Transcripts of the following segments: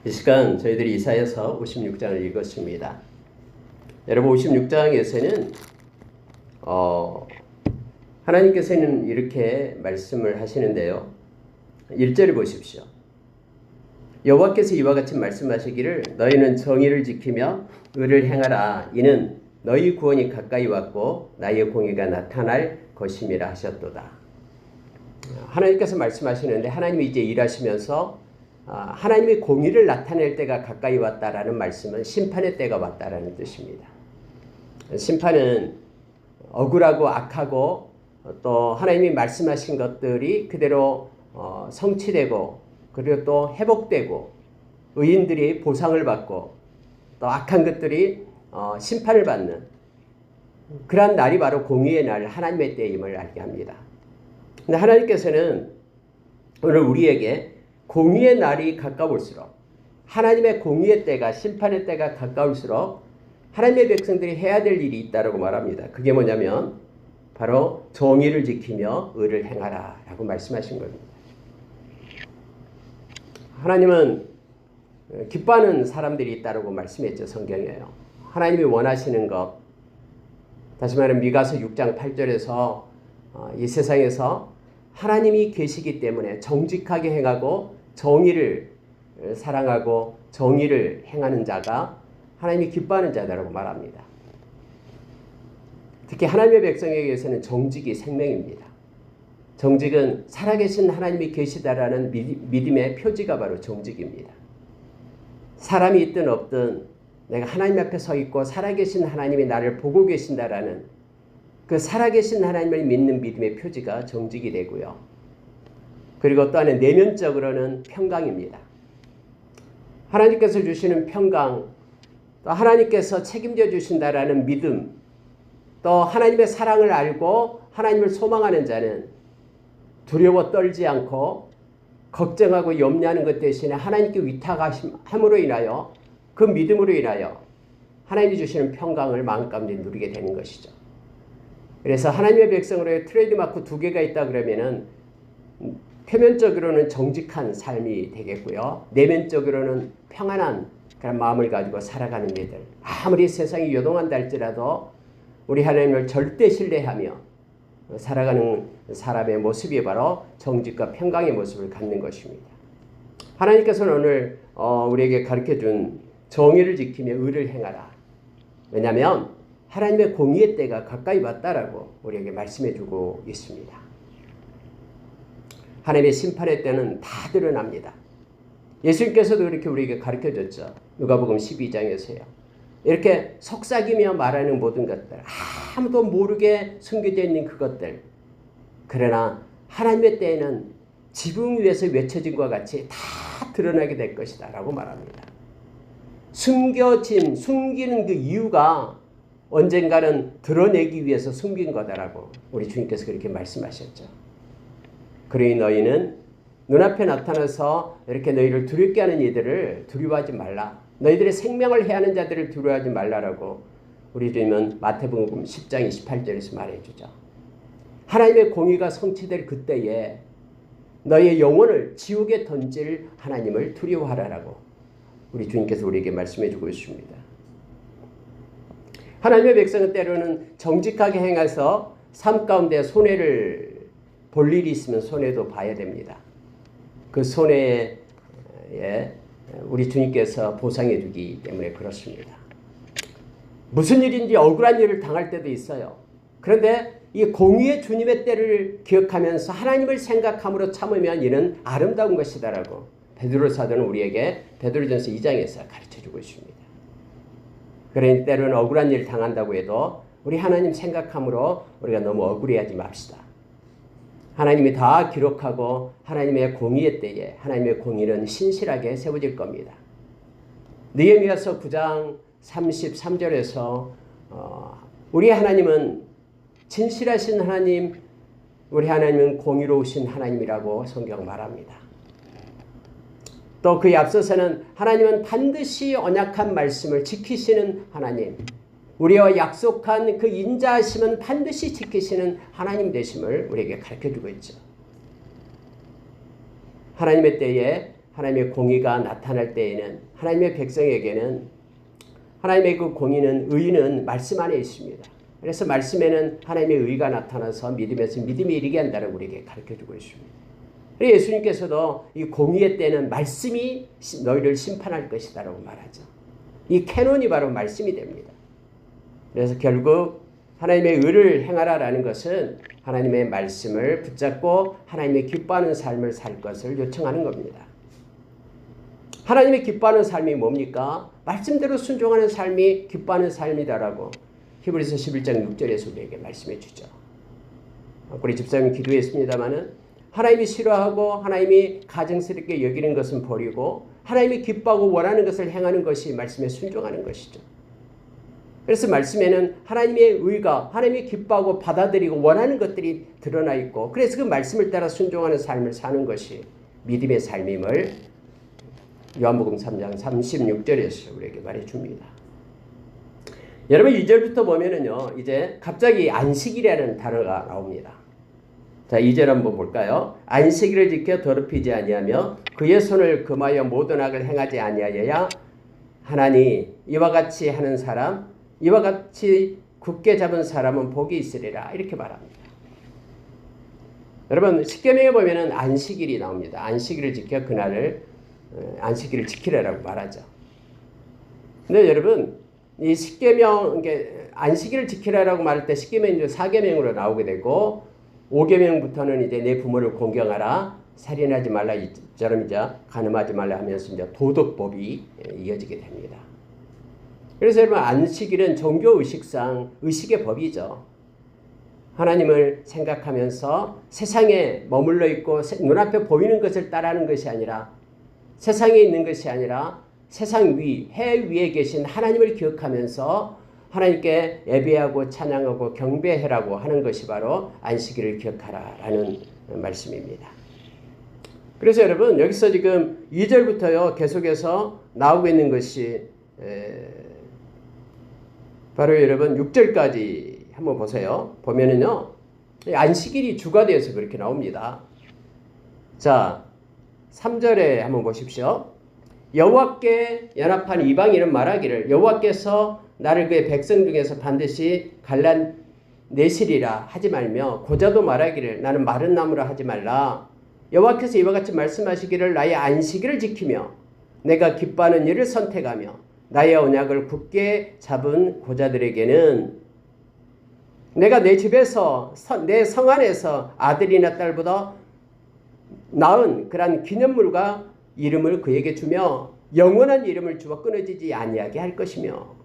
이 시간 저희들이 이사야서 56장을 읽었습니다. 여러분 56장에서는 하나님께서는 이렇게 말씀을 하시는데요. 1절을 보십시오. 여호와께서 이와 같이 말씀하시기를 너희는 정의를 지키며 의를 행하라. 이는 너희 구원이 가까이 왔고 나의 공의가 나타날 것임이라 하셨도다. 하나님께서 말씀하시는데 하나님이 이제 일하시면서 하나님의 공의를 나타낼 때가 가까이 왔다라는 말씀은 심판의 때가 왔다라는 뜻입니다. 심판은 억울하고 악하고 또 하나님이 말씀하신 것들이 그대로 성취되고 그리고 또 회복되고 의인들이 보상을 받고 또 악한 것들이 심판을 받는 그러한 날이 바로 공의의 날 하나님의 때임을 알게 합니다. 근데 하나님께서는 오늘 우리에게 공의의 날이 가까울수록 하나님의 공의의 때가 심판의 때가 가까울수록 하나님의 백성들이 해야 될 일이 있다고 말합니다. 그게 뭐냐면 바로 정의를 지키며 의를 행하라 라고 말씀하신 겁니다. 하나님은 기뻐하는 사람들이 있다고 말씀했죠. 성경에요. 하나님이 원하시는 것, 다시 말하면 미가서 6장 8절에서 이 세상에서 하나님이 계시기 때문에 정직하게 행하고 정의를 사랑하고 정의를 행하는 자가 하나님이 기뻐하는 자다라고 말합니다. 특히 하나님의 백성에게서는 정직이 생명입니다. 정직은 살아계신 하나님이 계시다라는 믿음의 표지가 바로 정직입니다. 사람이 있든 없든 내가 하나님 앞에 서 있고 살아계신 하나님이 나를 보고 계신다라는 그 살아계신 하나님을 믿는 믿음의 표지가 정직이 되고요. 그리고 또 하나는 내면적으로는 평강입니다. 하나님께서 주시는 평강, 또 하나님께서 책임져 주신다라는 믿음, 또 하나님의 사랑을 알고 하나님을 소망하는 자는 두려워 떨지 않고 걱정하고 염려하는 것 대신에 하나님께 위탁함으로 인하여 그 믿음으로 인하여 하나님이 주시는 평강을 마음가운데 누리게 되는 것이죠. 그래서 하나님의 백성으로의 트레이드마크 2개가 있다 그러면은 표면적으로는 정직한 삶이 되겠고요. 내면적으로는 평안한 그런 마음을 가지고 살아가는 이들. 아무리 세상이 요동한다 할지라도 우리 하나님을 절대 신뢰하며 살아가는 사람의 모습이 바로 정직과 평강의 모습을 갖는 것입니다. 하나님께서는 오늘 우리에게 가르쳐준 정의를 지키며 의를 행하라. 왜냐하면 하나님의 공의의 때가 가까이 왔다라고 우리에게 말씀해주고 있습니다. 하나님의 심판의 때는 다 드러납니다. 예수님께서도 이렇게 우리에게 가르쳐줬죠. 누가복음 12장에서요. 이렇게 속삭이며 말하는 모든 것들, 아무도 모르게 숨겨져 있는 그것들. 그러나 하나님의 때에는 지붕 위에서 외쳐진 것과 같이 다 드러나게 될 것이다 라고 말합니다. 숨기는 그 이유가 언젠가는 드러내기 위해서 숨긴 거다라고 우리 주님께서 그렇게 말씀하셨죠. 그러니 너희는 눈앞에 나타나서 이렇게 너희를 두렵게 하는 이들을 두려워하지 말라. 너희들의 생명을 해하는 자들을 두려워하지 말라라고 우리 주님은 마태복음 10장 28절에서 말해주죠. 하나님의 공의가 성취될 그때에 너희의 영혼을 지옥에 던질 하나님을 두려워하라라고 우리 주님께서 우리에게 말씀해주고 있습니다. 하나님의 백성은 때로는 정직하게 행해서 삶 가운데 손해를 볼 일이 있으면 손해도 봐야 됩니다. 그 손해에 우리 주님께서 보상해 주기 때문에 그렇습니다. 무슨 일인지 억울한 일을 당할 때도 있어요. 그런데 이 공의의 주님의 때를 기억하면서 하나님을 생각함으로 참으면 이는 아름다운 것이다라고 베드로 사도는 우리에게 베드로전서 2장에서 가르쳐주고 있습니다. 그러니 때로는 억울한 일을 당한다고 해도 우리 하나님 생각함으로 우리가 너무 억울해하지 맙시다. 하나님이 다 기록하고 하나님의 공의의 때에 하나님의 공의는 신실하게 세워질 겁니다. 느헤미야서 9장 33절에서 우리 하나님은 진실하신 하나님, 우리 하나님은 공의로우신 하나님이라고 성경 말합니다. 또 그에 앞서서는 하나님은 반드시 언약한 말씀을 지키시는 하나님, 우리와 약속한 그 인자하심은 반드시 지키시는 하나님 되심을 우리에게 가르쳐주고 있죠. 하나님의 때에 하나님의 공의가 나타날 때에는 하나님의 백성에게는 하나님의 그 공의는 의는 말씀 안에 있습니다. 그래서 말씀에는 하나님의 의가 나타나서 믿음에서 믿음이 이르게 한다고 우리에게 가르쳐주고 있습니다. 그래서 예수님께서도 이 공의의 때는 말씀이 너희를 심판할 것이다 라고 말하죠. 이 캐논이 바로 말씀이 됩니다. 그래서 결국 하나님의 의를 행하라라는 것은 하나님의 말씀을 붙잡고 하나님의 기뻐하는 삶을 살 것을 요청하는 겁니다. 하나님의 기뻐하는 삶이 뭡니까? 말씀대로 순종하는 삶이 기뻐하는 삶이다라고 히브리서 11장 6절에서 우리에게 말씀해 주죠. 우리 집사님 기도했습니다마는 하나님이 싫어하고 하나님이 가증스럽게 여기는 것은 버리고 하나님이 기뻐하고 원하는 것을 행하는 것이 말씀에 순종하는 것이죠. 그래서 말씀에는 하나님의 의가 하나님이 기뻐하고 받아들이고 원하는 것들이 드러나 있고 그래서 그 말씀을 따라 순종하는 삶을 사는 것이 믿음의 삶임을 요한복음 3장 36절에서 우리에게 말해줍니다. 여러분 2절부터 보면은요 이제 갑자기 안식일이라는 단어가 나옵니다. 자 2절 한번 볼까요? 안식일을 지켜 더럽히지 아니하며 그의 손을 금하여 모든 악을 행하지 아니하여야 하나니 이와 같이 하는 사람 이와 같이 굳게 잡은 사람은 복이 있으리라 이렇게 말합니다. 여러분 십계명에 보면은 안식일이 나옵니다. 안식일을 지켜 그날을 안식일을 지키라라고 말하죠. 근데 여러분 이 십계명 안식일을 지키라라고 말할 때 십계명이 이제 4계명으로 나오게 되고 5계명부터는 이제 내 부모를 공경하라, 살인하지 말라 이처럼 이제 간음하지 말라 하면서 이제 도덕법이 이어지게 됩니다. 그래서 여러분 안식일은 종교 의식상 의식의 법이죠. 하나님을 생각하면서 세상에 머물러 있고 눈앞에 보이는 것을 따라하는 것이 아니라 세상에 있는 것이 아니라 세상 위, 해 위에 계신 하나님을 기억하면서 하나님께 예배하고 찬양하고 경배해라고 하는 것이 바로 안식일을 기억하라라는 말씀입니다. 그래서 여러분 여기서 지금 2절부터요 계속해서 나오고 있는 것이 바로 여러분 6절까지 한번 보세요. 보면은요 안식일이 주가 되어서 그렇게 나옵니다. 자 3절에 한번 보십시오. 여호와께 연합한 이방인은 말하기를 여호와께서 나를 그의 백성 중에서 반드시 갈라내시리라 하지 말며 고자도 말하기를 나는 마른 나무라 하지 말라. 여호와께서 이와 같이 말씀하시기를 나의 안식일을 지키며 내가 기뻐하는 일을 선택하며 나의 언약을 굳게 잡은 고자들에게는 내가 내 집에서 내 성 안에서 아들이나 딸보다 나은 그러한 기념물과 이름을 그에게 주며 영원한 이름을 주어 끊어지지 아니하게 할 것이며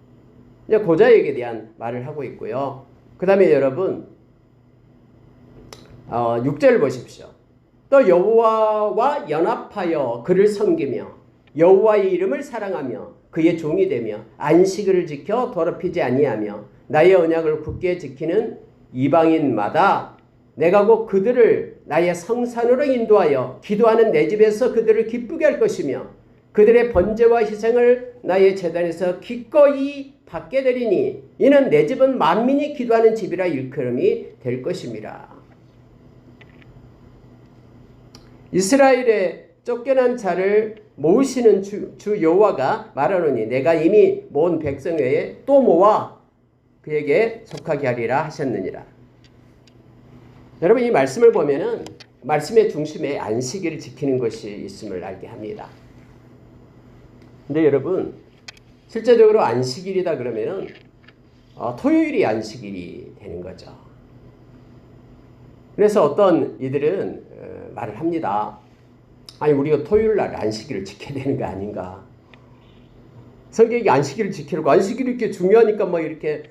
고자에게 대한 말을 하고 있고요. 그 다음에 여러분 6절을 보십시오. 또 여호와와 연합하여 그를 섬기며 여호와의 이름을 사랑하며 그의 종이 되며 안식일을 지켜 더럽히지 아니하며 나의 언약을 굳게 지키는 이방인마다 내가 곧 그들을 나의 성산으로 인도하여 기도하는 내 집에서 그들을 기쁘게 할 것이며 그들의 번제와 희생을 나의 제단에서 기꺼이 받게 되리니 이는 내 집은 만민이 기도하는 집이라 일컬음이 될 것입니다. 이스라엘의 쫓겨난 자를 모으시는 주 여호와가 말하노니 내가 이미 모은 백성 외에 또 모아 그에게 속하게 하리라 하셨느니라. 여러분 이 말씀을 보면은 말씀의 중심에 안식일을 지키는 것이 있음을 알게 합니다. 근데 여러분 실제적으로 안식일이다 그러면은 토요일이 안식일이 되는 거죠. 그래서 어떤 이들은 말을 합니다. 아니 우리가 토요일 날 안식일을 지켜야 되는 거 아닌가? 성경이 안식일을 지키라고 안식일이 이렇게 중요하니까 뭐 이렇게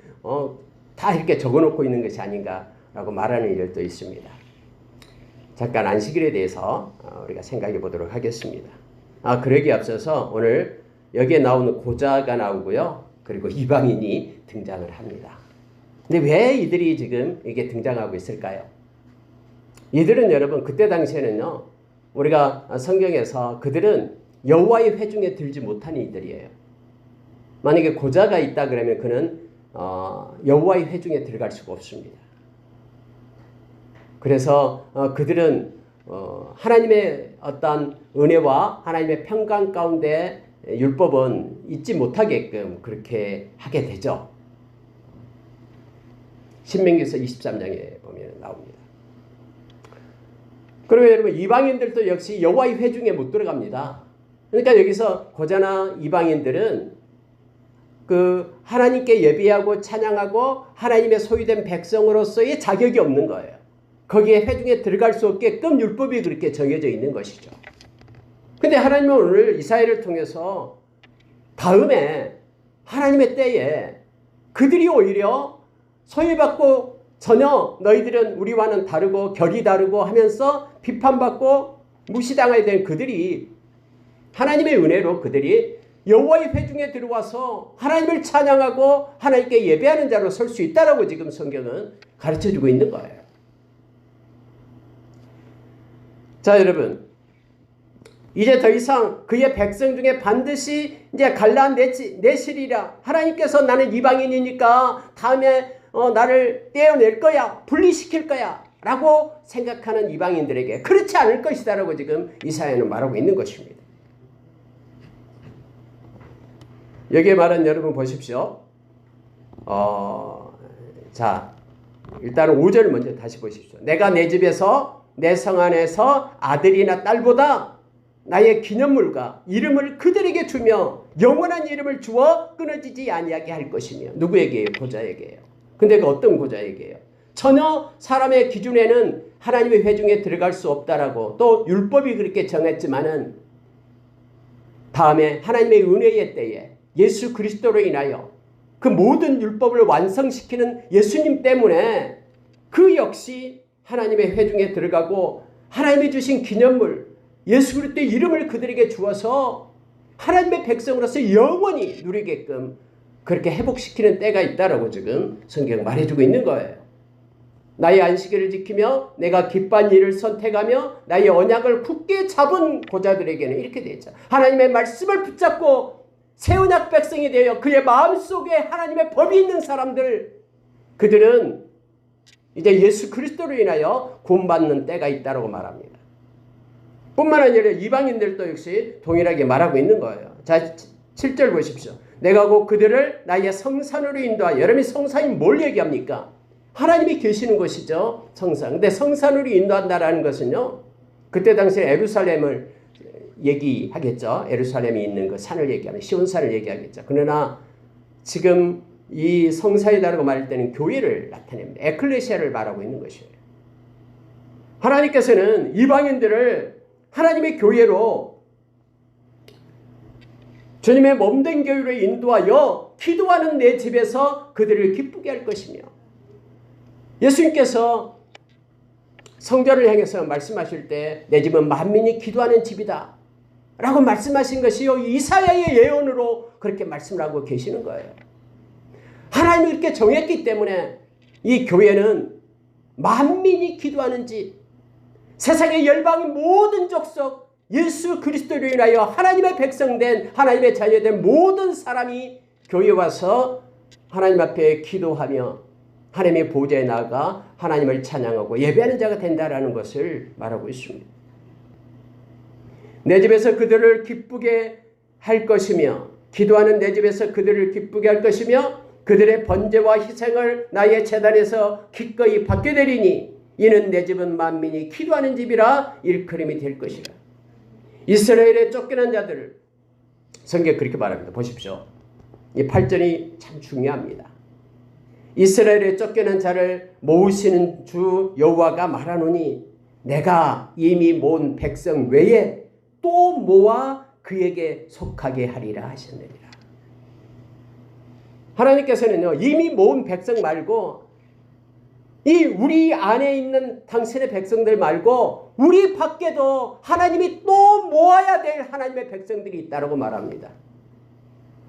다 이렇게 적어놓고 있는 것이 아닌가라고 말하는 이들도 있습니다. 잠깐 안식일에 대해서 우리가 생각해 보도록 하겠습니다. 그러기에 앞서서 오늘 여기에 나오는 고자가 나오고요. 그리고 이방인이 등장을 합니다. 근데 왜 이들이 지금 이게 등장하고 있을까요? 이들은 여러분 그때 당시에는요. 우리가 성경에서 그들은 여호와의 회중에 들지 못한 이들이에요. 만약에 고자가 있다 그러면 그는 여호와의 회중에 들어갈 수가 없습니다. 그래서 그들은 하나님의 어떤 은혜와 하나님의 평강 가운데 율법은 잊지 못하게끔 그렇게 하게 되죠. 신명기서 23장에 보면 나옵니다. 그러면 여러분 이방인들도 역시 여호와의 회중에 못 들어갑니다. 그러니까 여기서 고자나 이방인들은 그 하나님께 예배하고 찬양하고 하나님의 소유된 백성으로서의 자격이 없는 거예요. 거기에 회중에 들어갈 수 없게끔 율법이 그렇게 정해져 있는 것이죠. 근데 하나님은 오늘 이사야를 통해서 다음에 하나님의 때에 그들이 오히려 소유받고 전혀 너희들은 우리와는 다르고 결이 다르고 하면서 비판받고 무시당하게 된 그들이 하나님의 은혜로 그들이 여호와의 회중에 들어와서 하나님을 찬양하고 하나님께 예배하는 자로 설 수 있다라고 지금 성경은 가르쳐주고 있는 거예요. 자, 여러분, 이제 더 이상 그의 백성 중에 반드시 이제 갈라한 내실이라 하나님께서 나는 이방인이니까 다음에 나를 떼어낼 거야, 분리시킬 거야 라고 생각하는 이방인들에게 그렇지 않을 것이다 라고 지금 이사야는 말하고 있는 것입니다. 여기에 말은 여러분 보십시오. 자, 일단 5절 먼저 다시 보십시오. 내가 내 집에서 내 성 안에서 아들이나 딸보다 나의 기념물과 이름을 그들에게 주며 영원한 이름을 주어 끊어지지 아니하게 할 것이며. 누구에게요? 고자에게요. 근데 그 어떤 고자에게요? 전혀 사람의 기준에는 하나님의 회중에 들어갈 수 없다라고 또 율법이 그렇게 정했지만은 다음에 하나님의 은혜의 때에 예수 그리스도로 인하여 그 모든 율법을 완성시키는 예수님 때문에 그 역시 하나님의 회중에 들어가고 하나님이 주신 기념물 예수 그리스도의 이름을 그들에게 주어서 하나님의 백성으로서 영원히 누리게끔 그렇게 회복시키는 때가 있다라고 지금 성경 말해주고 있는 거예요. 나의 안식일을 지키며 내가 기뻐한 일을 선택하며 나의 언약을 굳게 잡은 고자들에게는 이렇게 되죠. 하나님의 말씀을 붙잡고 새 언약 백성이 되어 그의 마음속에 하나님의 법이 있는 사람들, 그들은 이제 예수 그리스도로 인하여 구원받는 때가 있다고 말합니다. 뿐만 아니라 이방인들도 역시 동일하게 말하고 있는 거예요. 자, 7절 보십시오. 내가 곧 그들을 나의 성산으로 인도하여. 여러분이 성산이 뭘 얘기합니까? 하나님이 계시는 곳이죠. 성산. 근데 성산으로 인도한다라는 것은요, 그때 당시에 예루살렘을 얘기하겠죠. 예루살렘이 있는 그 산을 얘기하면 시온산을 얘기하겠죠. 그러나 지금 이 성산이라고 말할 때는 교회를 나타냅니다. 에클레시아를 말하고 있는 것이에요. 하나님께서는 이방인들을 하나님의 교회로 주님의 몸된 교회로 인도하여 기도하는 내 집에서 그들을 기쁘게 할 것이며, 예수님께서 성전을 향해서 말씀하실 때 내 집은 만민이 기도하는 집이다 라고 말씀하신 것이요, 이사야의 예언으로 그렇게 말씀을 하고 계시는 거예요. 하나님이 이렇게 정했기 때문에 이 교회는 만민이 기도하는 집, 세상의 열방의 모든 족속, 예수 그리스도로 인하여 하나님의 백성된 하나님의 자녀된 모든 사람이 교회에 와서 하나님 앞에 기도하며 하나님의 보좌에 나아가 하나님을 찬양하고 예배하는 자가 된다라는 것을 말하고 있습니다. 내 집에서 그들을 기쁘게 할 것이며, 기도하는 내 집에서 그들을 기쁘게 할 것이며, 그들의 번제와 희생을 나의 제단에서 기꺼이 받게 되리니 이는 내 집은 만민이 기도하는 집이라 일컬음이 될 것이라. 이스라엘에 쫓겨난 자들을 성경 그렇게 말합니다. 보십시오. 이 8절이 참 중요합니다. 이스라엘에 쫓겨난 자를 모으시는 주 여호와가 말하노니 내가 이미 모은 백성 외에 또 모아 그에게 속하게 하리라 하셨느니라. 하나님께서는요, 이미 모은 백성 말고 이 우리 안에 있는 당신의 백성들 말고 우리 밖에도 하나님이 또 모아야 될 하나님의 백성들이 있다고 말합니다.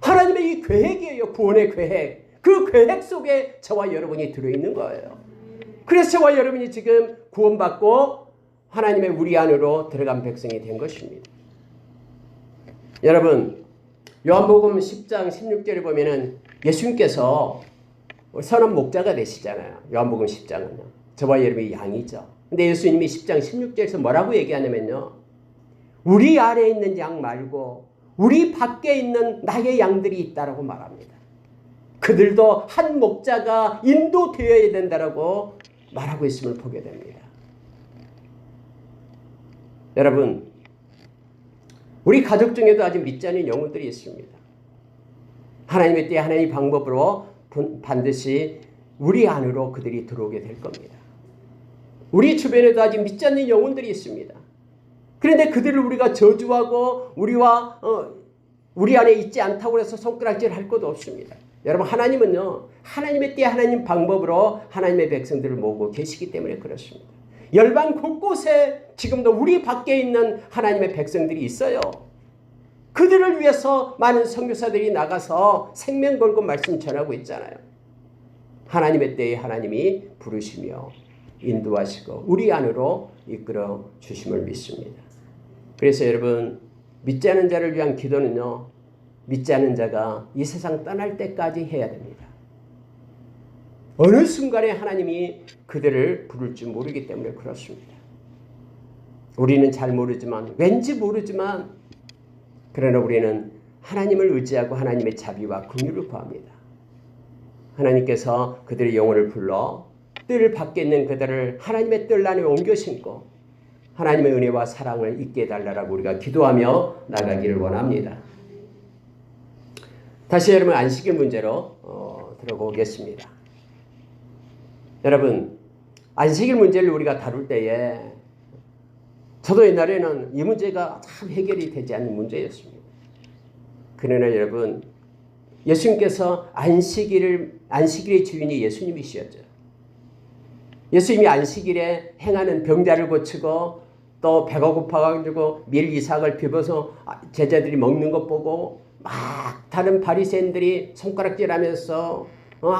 하나님의 이 계획이에요. 구원의 계획. 그 계획 속에 저와 여러분이 들어있는 거예요. 그래서 저와 여러분이 지금 구원받고 하나님의 우리 안으로 들어간 백성이 된 것입니다. 여러분, 요한복음 10장 16절에 보면은 예수님께서 선한 목자가 되시잖아요. 요한복음 10장은요. 저와 여러분이 양이죠. 근데 예수님이 10장 16절에서 뭐라고 얘기하냐면요, 우리 안에 있는 양 말고 우리 밖에 있는 나의 양들이 있다라고 말합니다. 그들도 한 목자가 인도되어야 된다라고 말하고 있음을 보게 됩니다. 여러분, 우리 가족 중에도 아직 믿지 않는 영혼들이 있습니다. 하나님의 때에 하나님의 방법으로 반드시 우리 안으로 그들이 들어오게 될 겁니다. 우리 주변에도 아직 믿지 않는 영혼들이 있습니다. 그런데 그들을 우리가 저주하고 우리 안에 있지 않다고 해서 손가락질할 것도 없습니다. 여러분, 하나님은요, 하나님의 때에 하나님 방법으로 하나님의 백성들을 모으고 계시기 때문에 그렇습니다. 열방 곳곳에 지금도 우리 밖에 있는 하나님의 백성들이 있어요. 그들을 위해서 많은 선교사들이 나가서 생명 걸고 말씀 전하고 있잖아요. 하나님의 때에 하나님이 부르시며 인도하시고 우리 안으로 이끌어 주심을 믿습니다. 그래서 여러분, 믿지 않은 자를 위한 기도는요, 믿지 않은 자가 이 세상 떠날 때까지 해야 됩니다. 어느 순간에 하나님이 그들을 부를 줄 모르기 때문에 그렇습니다. 우리는 잘 모르지만, 왠지 모르지만, 그러나 우리는 하나님을 의지하고 하나님의 자비와 긍휼을 구합니다. 하나님께서 그들의 영혼을 불러 뜰 밖에 있는 그들을 하나님의 뜰 안에 옮겨 심고 하나님의 은혜와 사랑을 잊게 해달라고 우리가 기도하며 나가기를 원합니다. 다시 여러분, 안식일 문제로 들어보겠습니다. 여러분, 안식일 문제를 우리가 다룰 때에 저도 옛날에는 이 문제가 참 해결이 되지 않는 문제였습니다. 그러나 여러분, 예수님께서 안식일의 주인이 예수님이시었죠. 예수님이 안식일에 행하는 병자를 고치고 또 배가 고파가지고 밀 이삭을 비벼서 제자들이 먹는 것 보고 막 다른 바리새인들이 손가락질하면서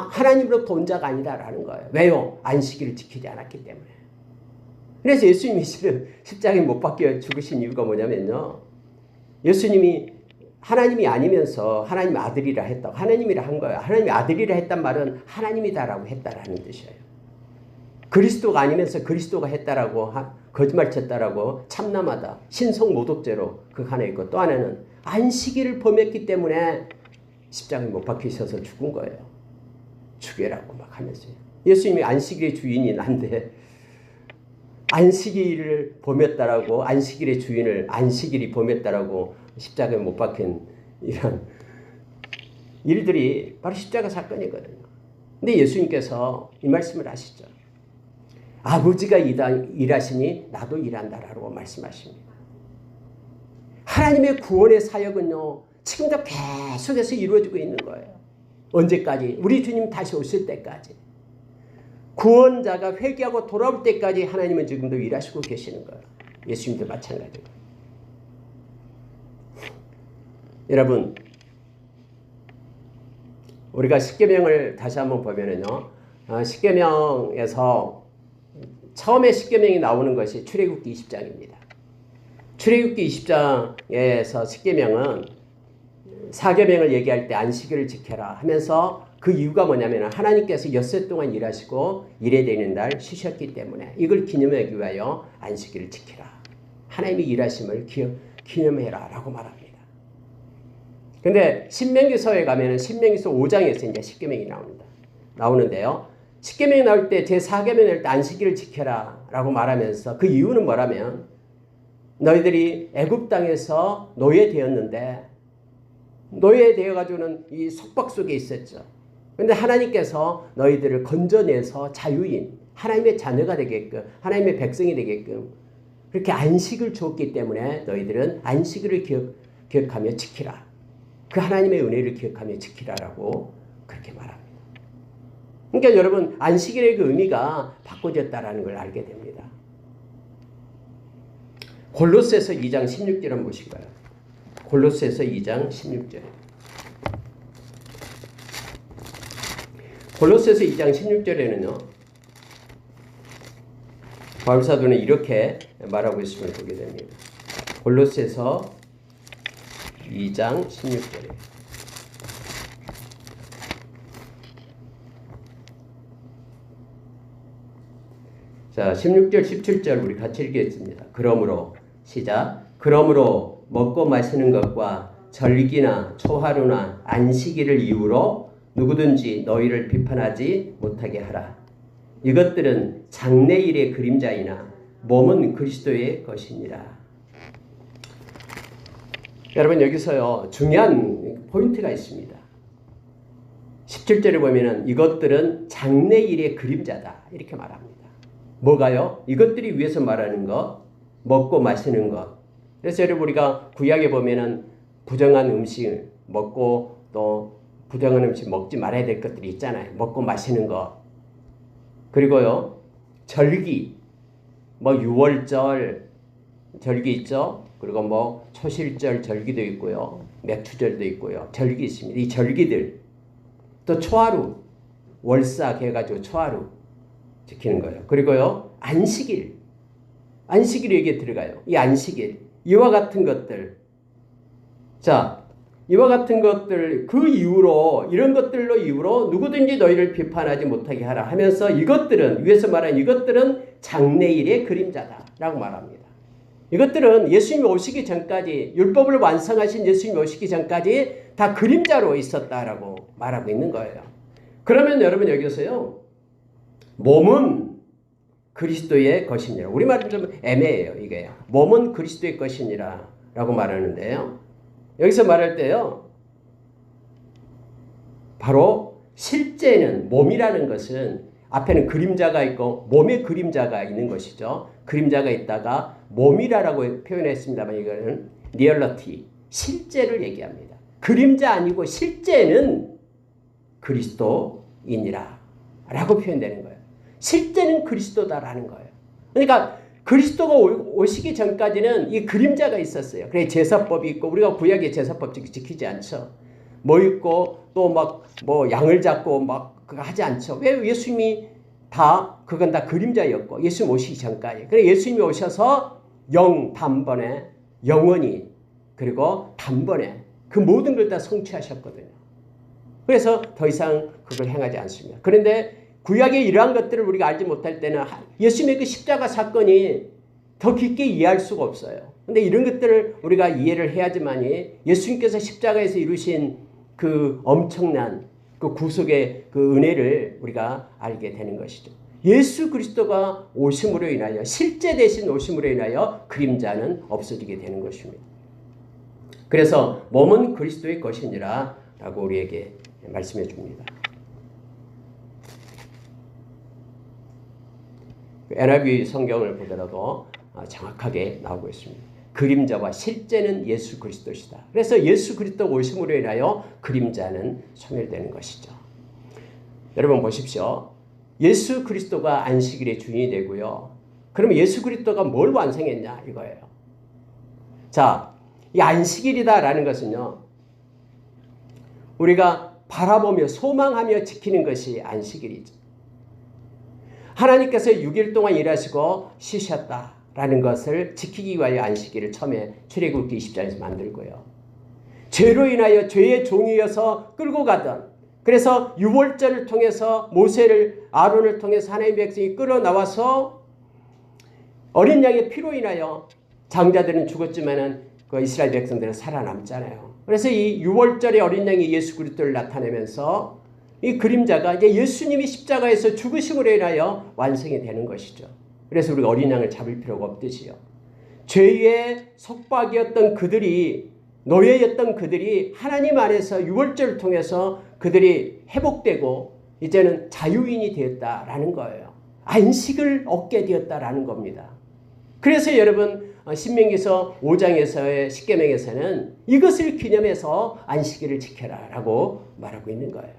하나님으로부터 온 자가 아니다라는 거예요. 왜요? 안식일을 지키지 않았기 때문에. 그래서 예수님이 십자가에 못 박혀 죽으신 이유가 뭐냐면요, 예수님이 하나님이 아니면서 하나님 아들이라 했다고, 하나님이라 한 거예요. 하나님이 아들이라 했단 말은 하나님이다라고 했다라는 뜻이에요. 그리스도가 아니면서 그리스도가 했다라고 거짓말 쳤다라고 참남하다, 신성 모독죄로 그 하나 있고, 또 하나는 안식일을 범했기 때문에 십자가에 못 박히셔서 죽은 거예요. 죽여라고 막 하면서요. 예수님이 안식일의 주인이 난데 안식일을 범했다라고, 안식일의 주인을 안식일이 범했다라고 십자가에 못 박힌 이런 일들이 바로 십자가 사건이거든요. 근데 예수님께서 이 말씀을 하시죠. 아버지가 일하시니 나도 일한다라고 말씀하십니다. 하나님의 구원의 사역은요, 지금도 계속해서 이루어지고 있는 거예요. 언제까지? 우리 주님 다시 오실 때까지. 구원자가 회개하고 돌아올 때까지 하나님은 지금도 일하시고 계시는 거예요. 예수님도 마찬가지고. 여러분, 우리가 십계명을 다시 한번 보면은요, 십계명에서 처음에 십계명이 나오는 것이 출애굽기 20장입니다. 출애굽기 20장에서 십계명은 사계명을 얘기할 때 안식일을 지켜라 하면서 그 이유가 뭐냐면 하나님께서 엿새 동안 일하시고 일에 되는 날 쉬셨기 때문에 이걸 기념하기 위하여 안식일을 지키라. 하나님이 일하심을 기념해라 라고 말합니다. 근데 신명기서에 가면은 신명기서 5장에서 이제 십계명이 나오는데요. 십계명이 나올 때 제4계명이 나올 때 안식일을 지켜라 라고 말하면서 그 이유는 뭐라면 너희들이 애굽 땅에서 노예되었는데 노예되어가지고는 이 속박 속에 있었죠. 그런데 하나님께서 너희들을 건져내서 자유인 하나님의 자녀가 되게끔 하나님의 백성이 되게끔 그렇게 안식을 줬기 때문에 너희들은 안식일을 기억하며 지키라. 그 하나님의 은혜를 기억하며 지키라라고 그렇게 말합니다. 그러니까 여러분, 안식일의 그 의미가 바꿔졌다라는 걸 알게 됩니다. 골로새서 2장 16절 한번 보실까요? 골로새서 2장 16절. 골로새서 2장 16절에는요, 바울 사도는 이렇게 말하고 있음을 보게 됩니다. 골로새서 2장 16절에 자, 16절 17절 우리 같이 읽겠습니다. 그러므로 시작. 그러므로 먹고 마시는 것과 절기나 초하루나 안식일을 이유로 누구든지 너희를 비판하지 못하게 하라. 이것들은 장래일의 그림자이나 몸은 그리스도의 것이니라. 여러분, 여기서요 중요한 포인트가 있습니다. 17절에 보면은 이것들은 장래일의 그림자다 이렇게 말합니다. 뭐가요? 이것들이 위에서 말하는 것, 먹고 마시는 것. 그래서 여러분, 우리가 구약에 보면은 부정한 음식 먹고 또 부정한 음식 먹지 말아야 될 것들이 있잖아요. 먹고 마시는 것. 그리고요 절기, 뭐 유월절 절기 있죠. 그리고 뭐 초실절 절기도 있고요. 맥추절도 있고요. 절기 있습니다. 이 절기들. 또 초하루, 월삭 해가지고 초하루 지키는 거예요. 그리고요 안식일. 안식일이 여기에 들어가요. 이 안식일. 이와 같은 것들. 자, 이와 같은 것들, 그 이유로, 이런 것들로 이유로 누구든지 너희를 비판하지 못하게 하라 하면서 이것들은, 위에서 말한 이것들은 장래일의 그림자다 라고 말합니다. 이것들은 예수님이 오시기 전까지, 율법을 완성하신 예수님이 오시기 전까지 다 그림자로 있었다라고 말하고 있는 거예요. 그러면 여러분, 여기서요 몸은 그리스도의 것이니라. 우리말은 좀 애매해요. 이게 몸은 그리스도의 것이니라 라고 말하는데요, 여기서 말할 때요 바로 실제는 몸이라는 것은 앞에는 그림자가 있고 몸에 그림자가 있는 것이죠. 그림자가 있다가 몸이라고 표현했습니다만 이거는 리얼러티, 실제를 얘기합니다. 그림자 아니고 실제는 그리스도이니라 라고 표현되는 거예요. 실제는 그리스도다라는 거예요. 그러니까 그리스도가 오시기 전까지는 이 그림자가 있었어요. 그래 제사법이 있고, 우리가 구약의 제사법 지키지 않죠. 뭐 있고 또 막 뭐 양을 잡고 막 그거 하지 않죠. 왜? 예수님이 다 그건 다 그림자였고, 예수님 오시기 전까지. 그래 예수님이 오셔서 단번에 영원히, 그리고 단번에 그 모든 걸 다 성취하셨거든요. 그래서 더 이상 그걸 행하지 않습니다. 그런데 구약의 이러한 것들을 우리가 알지 못할 때는 예수님의 그 십자가 사건이 더 깊게 이해할 수가 없어요. 근데 이런 것들을 우리가 이해를 해야지만이 예수님께서 십자가에서 이루신 그 엄청난 그 구속의 그 은혜를 우리가 알게 되는 것이죠. 예수 그리스도가 오심으로 인하여, 실제 대신 오심으로 인하여 그림자는 없어지게 되는 것입니다. 그래서 몸은 그리스도의 것이니라 라고 우리에게 말씀해 줍니다. NIV 성경을 보더라도 정확하게 나오고 있습니다. 그림자와 실제는 예수 그리스도시다. 그래서 예수 그리스도 오심으로 인하여 그림자는 소멸되는 것이죠. 여러분 보십시오. 예수 그리스도가 안식일의 주인이 되고요. 그러면 예수 그리스도가 뭘 완성했냐 이거예요. 자, 이 안식일이다라는 것은요, 우리가 바라보며 소망하며 지키는 것이 안식일이죠. 하나님께서 6일 동안 일하시고 쉬셨다라는 것을 지키기 위하여 안식일을 처음에 출애굽기 20장에서 만들고요. 죄로 인하여 죄의 종이어서 끌고 가던, 그래서 유월절을 통해서 아론을 통해서 하나님의 백성이 끌어나와서 어린 양의 피로 인하여 장자들은 죽었지만은 그 이스라엘 백성들은 살아남잖아요. 그래서 이 유월절의 어린 양이 예수 그리스도를 나타내면서 이 그림자가 이제 예수님이 십자가에서 죽으심으로 인하여 완성이 되는 것이죠. 그래서 우리가 어린 양을 잡을 필요가 없듯이요. 죄의 속박이었던 그들이, 노예였던 그들이 하나님 안에서 유월절을 통해서 그들이 회복되고 이제는 자유인이 되었다라는 거예요. 안식을 얻게 되었다라는 겁니다. 그래서 여러분 신명기서 5장에서의 십계명에서는 이것을 기념해서 안식일을 지켜라라고 말하고 있는 거예요.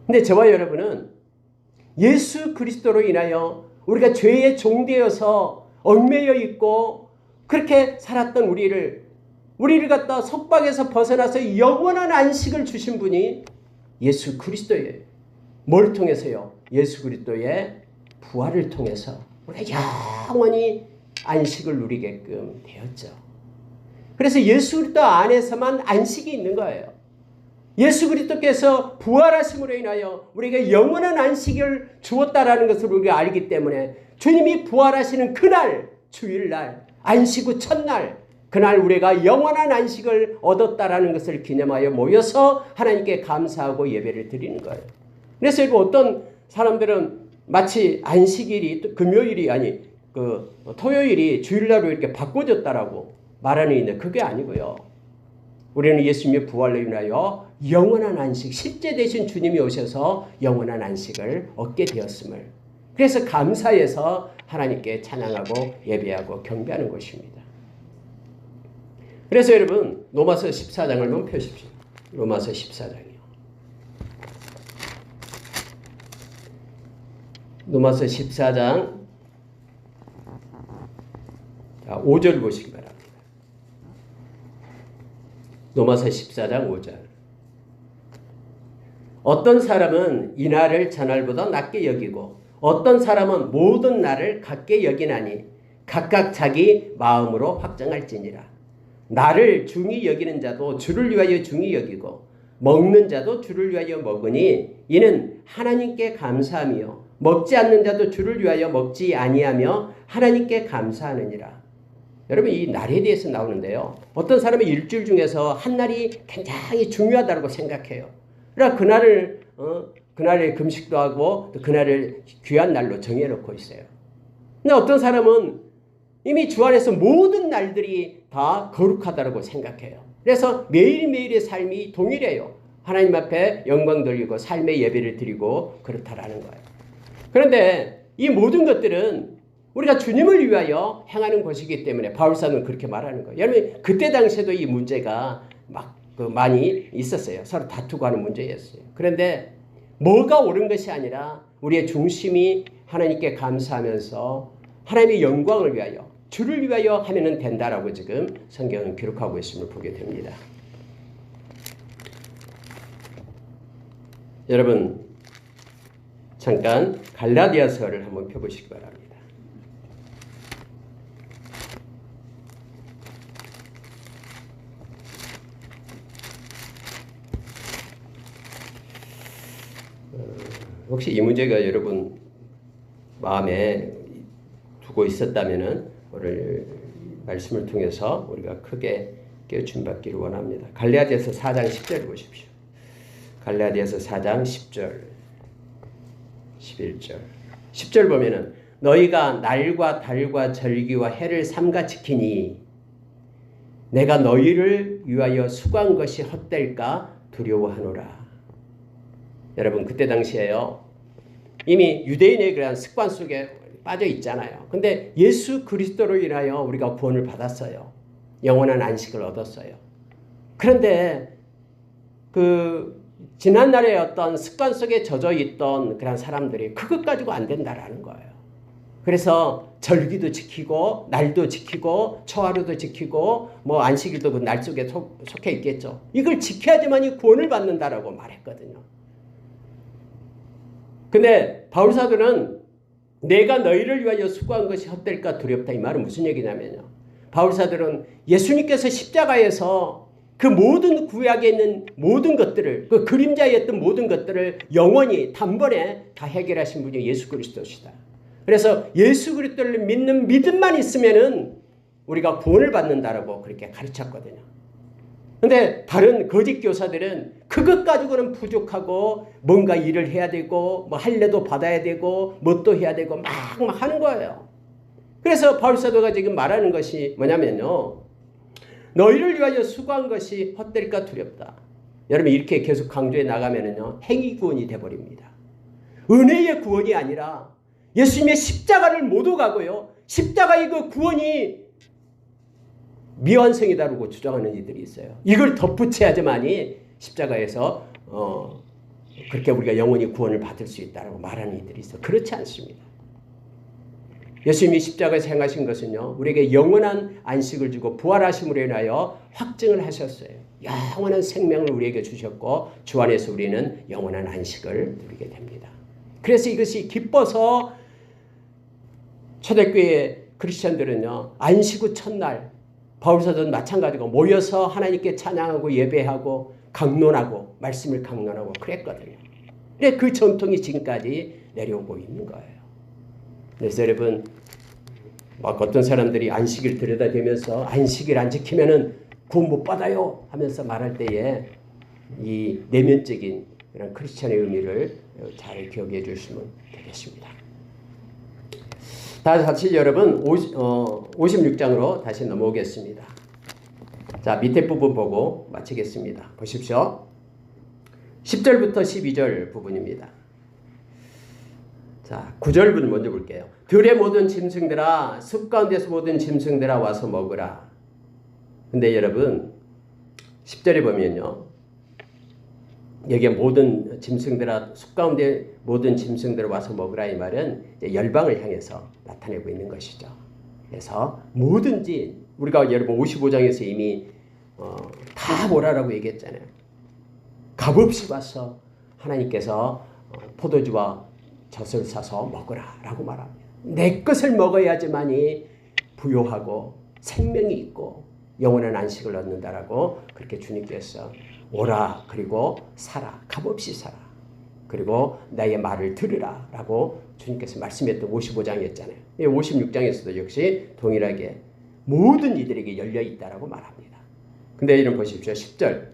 근데 저와 여러분은 예수 그리스도로 인하여 우리가 죄의 종되어서 얽매여 있고 그렇게 살았던 우리를 갖다 속박에서 벗어나서 영원한 안식을 주신 분이 예수 그리스도예요. 뭘 통해서요? 예수 그리스도의 부활을 통해서 우리가 영원히 안식을 누리게끔 되었죠. 그래서 예수 그리스도 안에서만 안식이 있는 거예요. 예수 그리스도께서 부활하심으로 인하여 우리에게 영원한 안식을 주었다라는 것을 우리가 알기 때문에 주님이 부활하시는 그날, 주일날, 안식 후 첫날, 그날 우리가 영원한 안식을 얻었다라는 것을 기념하여 모여서 하나님께 감사하고 예배를 드리는 거예요. 그래서 어떤 사람들은 마치 안식일이 금요일이 아니 토요일이 주일날로 이렇게 바꿔졌다라고 말하는 있는데 그게 아니고요. 우리는 예수님의 부활로 인하여 영원한 안식, 실제 되신 주님이 오셔서 영원한 안식을 얻게 되었음을, 그래서 감사해서 하나님께 찬양하고 예배하고 경배하는 것입니다. 그래서 여러분 로마서 14장을 한번 펴십시오. 로마서 14장이요. 로마서 14장 5절 보시기 바랍니다. 로마서 14장 5절. 어떤 사람은 이 날을 저날보다 낮게 여기고 어떤 사람은 모든 날을 같게 여기나니 각각 자기 마음으로 확정할지니라. 나를 중히 여기는 자도 주를 위하여 중히 여기고 먹는 자도 주를 위하여 먹으니 이는 하나님께 감사하며 먹지 않는 자도 주를 위하여 먹지 아니하며 하나님께 감사하느니라. 여러분 이 날에 대해서 나오는데요. 어떤 사람은 일주일 중에서 한 날이 굉장히 중요하다고 생각해요. 그러나 그날에 금식도 하고 또 그날을 귀한 날로 정해놓고 있어요. 근데 어떤 사람은 이미 주 안에서 모든 날들이 다 거룩하다고 생각해요. 그래서 매일매일의 삶이 동일해요. 하나님 앞에 영광 돌리고 삶의 예배를 드리고 그렇다라는 거예요. 그런데 이 모든 것들은 우리가 주님을 위하여 행하는 것이기 때문에 바울사는 그렇게 말하는 거예요. 여러분 그때 당시에도 이 문제가 많이 있었어요. 서로 다투고 하는 문제였어요. 그런데 뭐가 옳은 것이 아니라 우리의 중심이 하나님께 감사하면서 하나님의 영광을 위하여 주를 위하여 하면 된다라고 지금 성경은 기록하고 있음을 보게 됩니다. 여러분 잠깐 갈라디아서를 한번 펴보시기 바랍니다. 혹시 이 문제가 여러분 마음에 두고 있었다면은 오늘 말씀을 통해서 우리가 크게 깨우침 받기를 원합니다. 갈라디아서 4장 10절 보십시오. 갈라디아서 4장 10절 11절 10절 보면은 너희가 날과 달과 절기와 해를 삼가 지키니 내가 너희를 위하여 수고한 것이 헛될까 두려워하노라. 여러분 그때 당시에요. 이미 유대인의 그런 습관 속에 빠져 있잖아요. 근데 예수 그리스도로 인하여 우리가 구원을 받았어요. 영원한 안식을 얻었어요. 그런데 지난날의 어떤 습관 속에 젖어 있던 그런 사람들이 그것 가지고 안 된다라는 거예요. 그래서 절기도 지키고 날도 지키고 초하루도 지키고 뭐 안식일도 그 날 속에 속해 있겠죠. 이걸 지켜야지만이 구원을 받는다라고 말했거든요. 근데 바울사도는 내가 너희를 위하여 수고한 것이 헛될까 두렵다. 이 말은 무슨 얘기냐면요. 바울사들은 예수님께서 십자가에서 그 모든 구약에 있는 모든 것들을 그 그림자였던 모든 것들을 영원히 단번에 다 해결하신 분이 예수 그리스도시다. 그래서 예수 그리스도를 믿는 믿음만 있으면은 우리가 구원을 받는다라고 그렇게 가르쳤거든요. 근데 다른 거짓 교사들은 그것 가지고는 부족하고 뭔가 일을 해야 되고 뭐 할례도 받아야 되고 뭣도 해야 되고 막 하는 거예요. 그래서 바울사도가 지금 말하는 것이 뭐냐면요. 너희를 위하여 수고한 것이 헛될까 두렵다. 여러분 이렇게 계속 강조해 나가면은요. 행위 구원이 돼버립니다. 은혜의 구원이 아니라 예수님의 십자가를 못 오가고요. 십자가의 그 구원이 미완성이다라고 주장하는 이들이 있어요. 이걸 덧붙여야지만이 십자가에서 그렇게 우리가 영원히 구원을 받을 수 있다라고 말하는 이들이 있어요. 그렇지 않습니다. 예수님이 십자가에서 행하신 것은요. 우리에게 영원한 안식을 주고 부활하심으로 인하여 확증을 하셨어요. 영원한 생명을 우리에게 주셨고 주 안에서 우리는 영원한 안식을 누리게 됩니다. 그래서 이것이 기뻐서 초대교회 크리스천들은요. 안식 후 첫날 바울사도는 마찬가지고 모여서 하나님께 찬양하고 예배하고 강론하고 말씀을 강론하고 그랬거든요. 근데 그 전통이 지금까지 내려오고 있는 거예요. 그래서 여러분 막 어떤 사람들이 안식일 들여다대면서 안식일 안 지키면은 구원 못 받아요 하면서 말할 때에 이 내면적인 그런 크리스천의 의미를 잘 기억해 주시면 되겠습니다. 다시 여러분 56장으로 다시 넘어오겠습니다. 자, 밑에 부분 보고 마치겠습니다. 보십시오. 10절부터 12절 부분입니다. 자, 9절부터 먼저 볼게요. 들의 모든 짐승들아, 숲 가운데서 모든 짐승들아 와서 먹으라. 근데 여러분 10절에 보면요, 여기에 모든 짐승들아, 숲 가운데 모든 짐승들아 와서 먹으라, 이 말은 열방을 향해서 나타내고 있는 것이죠. 그래서 뭐든지 우리가 여러분 55장에서 이미 다 뭐라라고 얘기했잖아요. 값없이 와서 하나님께서 포도주와 젖을 사서 먹으라 라고 말합니다. 내 것을 먹어야지만이 부요하고 생명이 있고 영원한 안식을 얻는다라고 그렇게 주님께서 오라, 그리고 살아, 값없이 살아, 그리고 나의 말을 들으라 라고 주님께서 말씀했던 55장이었잖아요. 56장에서도 역시 동일하게 모든 이들에게 열려있다라고 말합니다. 근데 이런 보십시오. 10절,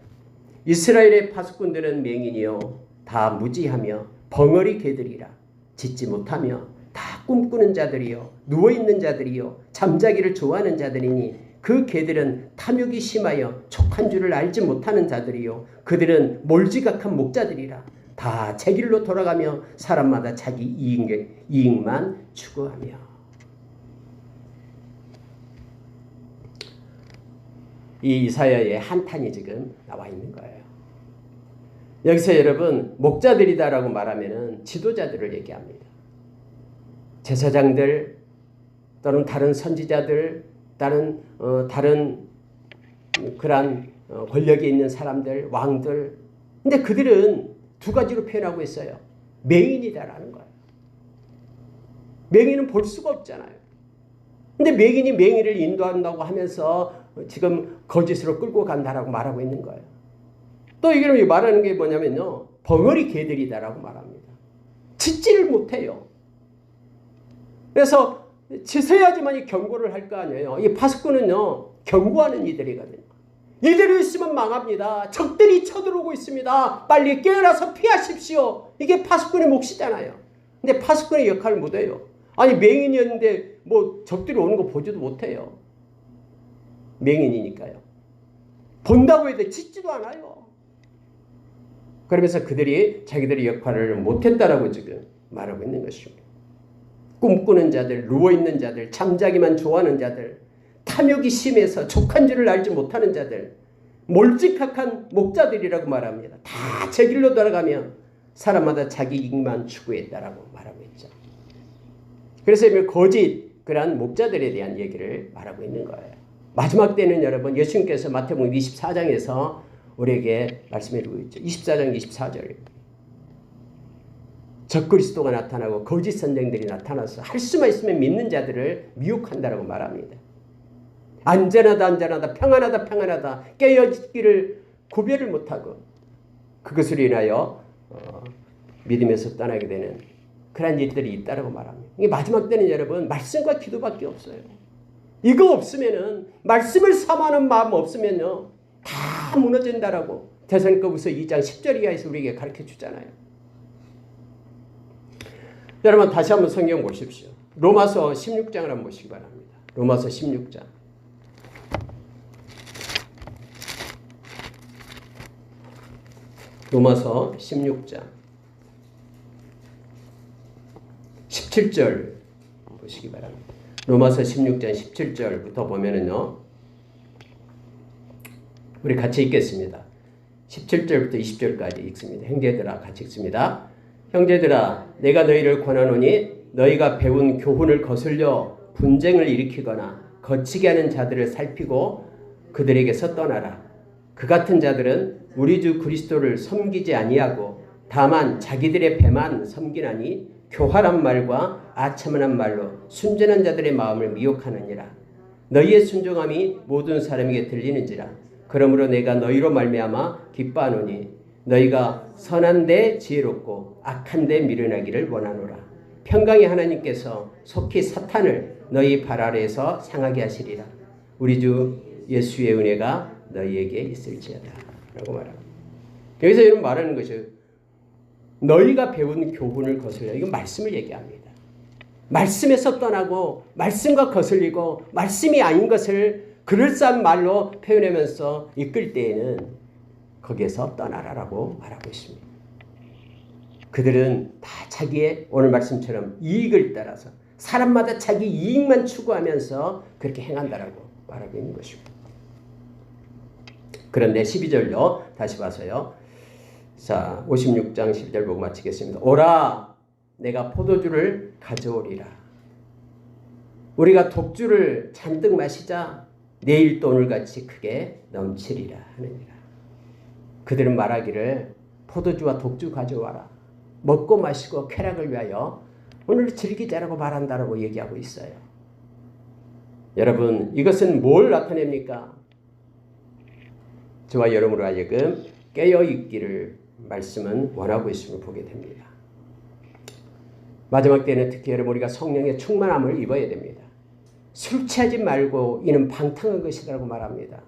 이스라엘의 파수꾼들은 맹인이요 다 무지하며 벙어리 개들이라, 짖지 못하며 다 꿈꾸는 자들이요 누워있는 자들이요 잠자기를 좋아하는 자들이니 그 개들은 탐욕이 심하여 촉한 줄을 알지 못하는 자들이요 그들은 몰지각한 목자들이라, 다 제 길로 돌아가며 사람마다 자기 이익만 추구하며. 이 이사야의 한탄이 지금 나와 있는 거예요. 여기서 여러분 목자들이다라고 말하면은 지도자들을 얘기합니다. 제사장들 또는 다른 선지자들, 다른 그러한 권력이 있는 사람들, 왕들. 근데 그들은 두 가지로 표현하고 있어요. 맹인이다라는 거예요. 맹인은 볼 수가 없잖아요. 근데 맹인이 맹인을 인도한다고 하면서 지금 거짓으로 끌고 간다라고 말하고 있는 거예요. 또 이게 말하는 게 뭐냐면요, 벙어리 개들이다라고 말합니다. 짖지를 못해요. 그래서 짖어야지만 경고를 할 거 아니에요. 이 파수꾼은요 경고하는 이들이거든요. 이대로 있으면 망합니다. 적들이 쳐들어오고 있습니다. 빨리 깨어나서 피하십시오. 이게 파수꾼의 몫이잖아요. 근데 파수꾼의 역할을 못해요. 아니 맹인이었는데 뭐 적들이 오는 거 보지도 못해요. 맹인이니까요. 본다고 해도 짖지도 않아요. 그러면서 그들이 자기들의 역할을 못했다라고 지금 말하고 있는 것입니다. 꿈꾸는 자들, 누워있는 자들, 잠자기만 좋아하는 자들, 탐욕이 심해서 족한 줄을 알지 못하는 자들, 몰지각한 목자들이라고 말합니다. 다 제 길로 돌아가며 사람마다 자기 이익만 추구했다라고 말하고 있죠. 그래서 거짓 그러한 목자들에 대한 얘기를 말하고 있는 거예요. 마지막 때는 여러분 예수님께서 마태복음 24장에서 우리에게 말씀해주고 있죠. 24장 24절. 적그리스도가 나타나고 거짓 선생들이 나타나서 할 수만 있으면 믿는 자들을 미혹한다라고 말합니다. 안전하다 평안하다 깨어있기를 구별을 못하고 그것으로 인하여 믿음에서 떠나게 되는 그런 일들이 있다라고 말합니다. 이게 마지막 때는 여러분 말씀과 기도밖에 없어요. 이거 없으면은 말씀을 사모하는 마음 없으면요 다 무너진다라고 데살로니가후서 2장 10절 이하에서 우리에게 가르쳐 주잖아요. 여러분 다시 한번 성경 보십시오. 로마서 16장을 한번 보시기 바랍니다. 로마서 16장. 로마서 16장 17절 보시기 바랍니다. 로마서 16장 17절부터 보면은요. 우리 같이 읽겠습니다. 17절부터 20절까지 읽습니다. 형제들아 같이 읽습니다. 형제들아 내가 너희를 권하노니 너희가 배운 교훈을 거슬려 분쟁을 일으키거나 거치게 하는 자들을 살피고 그들에게서 떠나라. 그 같은 자들은 우리 주 그리스도를 섬기지 아니하고 다만 자기들의 배만 섬기나니 교활한 말과 아첨한 말로 순전한 자들의 마음을 미혹하느니라. 너희의 순종함이 모든 사람에게 들리는지라. 그러므로 내가 너희로 말미암아 기뻐하노니 너희가 선한데 지혜롭고 악한데 미련하기를 원하노라. 평강의 하나님께서 속히 사탄을 너희 발 아래에서 상하게 하시리라. 우리 주 예수의 은혜가 너희에게 있을지어다 라고 말합니다. 여기서 이런 말하는 것이 너희가 배운 교훈을 거슬려. 이건 말씀을 얘기합니다. 말씀에서 떠나고 말씀과 거슬리고 말씀이 아닌 것을 그럴싸한 말로 표현하면서 이끌 때에는 거기에서 떠나라라고 말하고 있습니다. 그들은 다 자기의 오늘 말씀처럼 이익을 따라서 사람마다 자기 이익만 추구하면서 그렇게 행한다라고 말하고 있는 것입니다. 그런데 12절요. 다시 봐서요. 자, 56장 12절 보고 마치겠습니다. 오라, 내가 포도주를 가져오리라. 우리가 독주를 잔뜩 마시자 내일도 오늘같이 크게 넘치리라 하느니라. 그들은 말하기를 포도주와 독주 가져와라. 먹고 마시고 쾌락을 위하여 오늘 즐기자라고 말한다라고 얘기하고 있어요. 여러분, 이것은 뭘 나타냅니까? 저와 여러분으로 하여금 깨어있기를 말씀은 원하고 있음을 보게 됩니다. 마지막 때는 특히 여러분 우리가 성령의 충만함을 입어야 됩니다. 술 취하지 말고 이는 방탕한 것이라고 말합니다.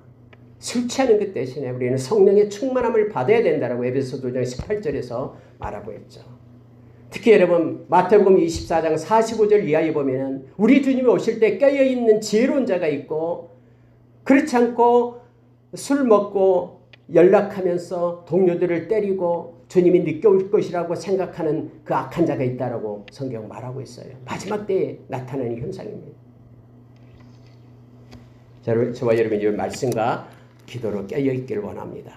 술 취하는 것 대신에 우리는 성령의 충만함을 받아야 된다라고 에베소서 2장 18절에서 말하고 있죠. 특히 여러분 마태복음 24장 45절 이하에 보면은 우리 주님이 오실 때 깨어있는 지혜로운 자가 있고 그렇지 않고 술 먹고 연락하면서 동료들을 때리고 주님이 늦게 올 것이라고 생각하는 그 악한 자가 있다라고 성경 말하고 있어요. 마지막 때에 나타나는 현상입니다. 저와 여러분이 이 말씀과 기도로 깨어있기를 원합니다.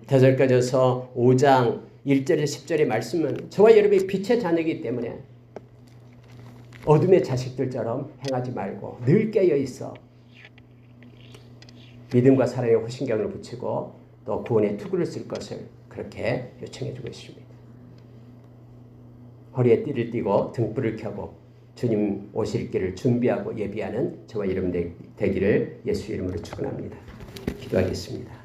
데살로니가서 5장 1절에서 10절의 말씀은 저와 여러분이 빛의 자녀이기 때문에 어둠의 자식들처럼 행하지 말고 늘 깨어있어 믿음과 사랑의 호신경을 붙이고 또 구원의 투구를 쓸 것을 그렇게 요청해주고 있습니다. 허리에 띠를 띠고 등불을 켜고 주님 오실 길을 준비하고 예비하는 저와 여러분 되기를 예수 이름으로 축원합니다. 기도하겠습니다.